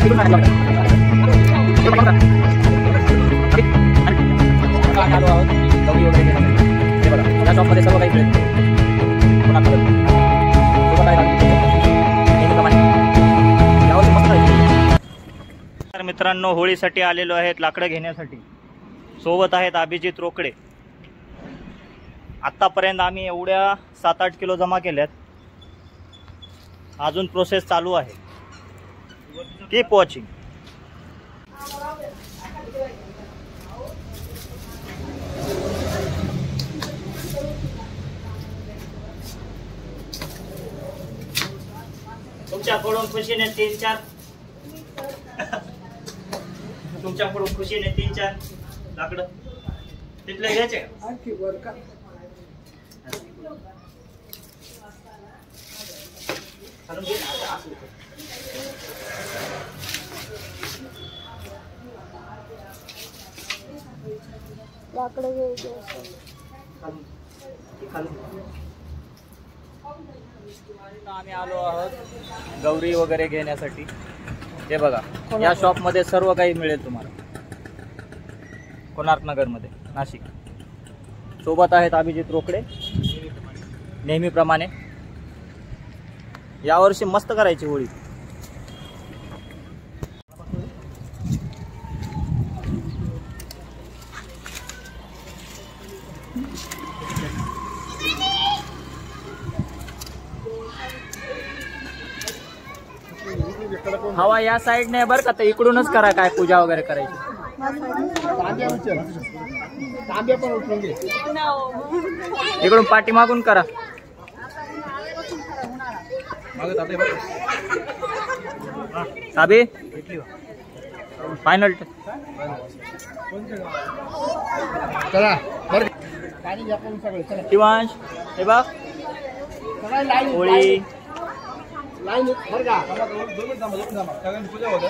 आलो आहोत गौरी वगैरे घेण्यासाठी. हे बघा या शॉपमध्ये सर्व काही मिळेल. तर मित्रांनो, होळीसाठी आलेलो आहेत लाकडं घेण्यासाठी. सोबत आहेत अभिजित रोकडे. आत्तापर्यंत आम्ही एवढ्या 7-8 किलो जमा केल्यात. अजून प्रोसेस चालू आहे. Keep watching. तुमच्याकडून खुशीने 3-4 तुमच्याकडून खुशीने 3-4 लाकडं तिथले घ्यायचे का? लाकडं घ्यायचे आम्ही आलो आहोत गौरी वगैरे घेण्यासाठी. हे बघा या शॉप मध्ये सर्व काही मिळेल तुम्हाला. कोणार्क नगर मध्ये, नाशिक. सोबत आहेत अभिजित रोकडे नेहमीप्रमाणे. यावर्षी मस्त करायची होळी. हवा या साईडने बरं का, तर इकडूनच करा काय पूजा वगैरे करायची. इकडून पाठीमागून करा. साबी फायनल शिवांश. हे बघ होळी लाईन बरं का पूजा होतं.